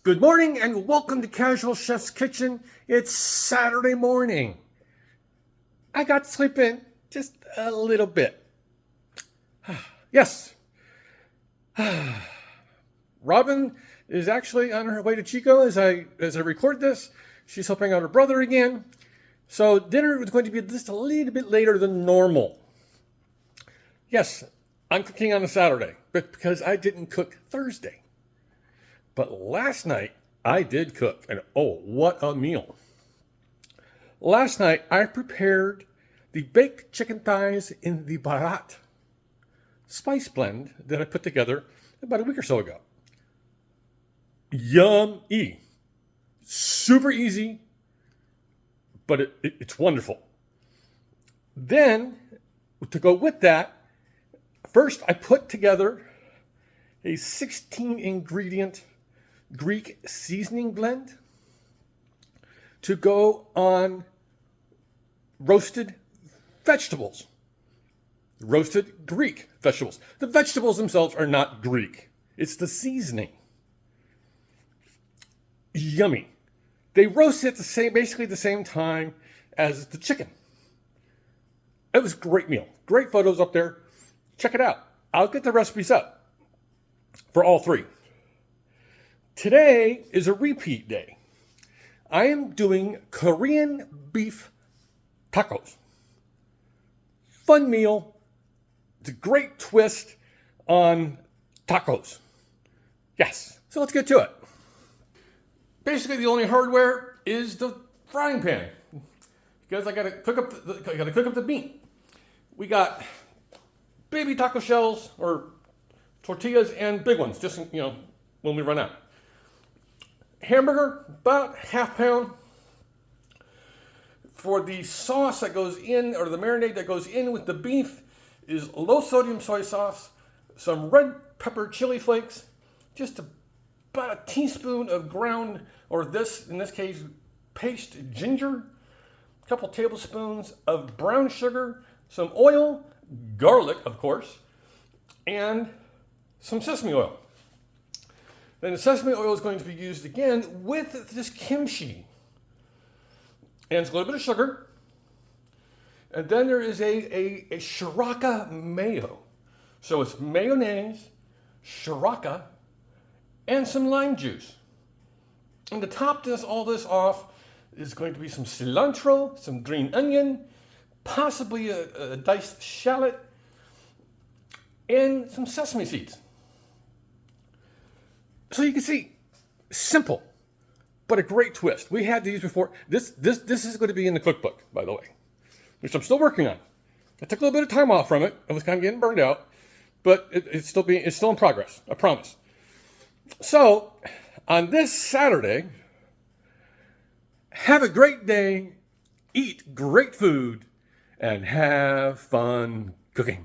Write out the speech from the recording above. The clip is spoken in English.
Good morning and welcome to Casual Chef's Kitchen. It's Saturday morning. I got to sleep in just a little bit. Yes. Robin is actually on her way to Chico as I record this. She's helping out her brother again. So dinner is going to be just a little bit later than normal. Yes, I'm cooking on a Saturday, but because I didn't cook Thursday. But last night, I did cook, and oh, what a meal. Last night, I prepared the baked chicken thighs in the Bharat spice blend that I put together about a week or so ago. Yummy. Super easy, but it's wonderful. Then, to go with that, first I put together a 16-ingredient Greek seasoning blend to go on roasted vegetables. Roasted Greek vegetables. The vegetables themselves are not Greek. It's the seasoning. Yummy. They roast it basically the same time as the chicken. It was a great meal. Great photos up there. Check it out. I'll get the recipes up for all three. Today is a repeat day. I am doing Korean beef tacos. Fun meal. It's a great twist on tacos. Yes, so let's get to it. Basically, the only hardware is the frying pan because I gotta cook up the meat. We got baby taco shells or tortillas and big ones, just when we run out. Hamburger, about half pound. For the sauce that goes in, or the marinade that goes in with the beef, is low sodium soy sauce, some red pepper chili flakes, just about a teaspoon of ground, or in this case, paste ginger, a couple tablespoons of brown sugar, some oil, garlic, of course, and some sesame oil. Then the sesame oil is going to be used again with this kimchi. And it's a little bit of sugar. And then there is a shiraka mayo. So it's mayonnaise, shiraka, and some lime juice. And to top all this off is going to be some cilantro, some green onion, possibly a diced shallot, and some sesame seeds. So you can see, simple, but a great twist. We had these before. This is going to be in the cookbook, by the way, which I'm still working on. I took a little bit of time off from it. I was kind of getting burned out, but it's still in progress. I promise. So on this Saturday, have a great day, eat great food, and have fun cooking.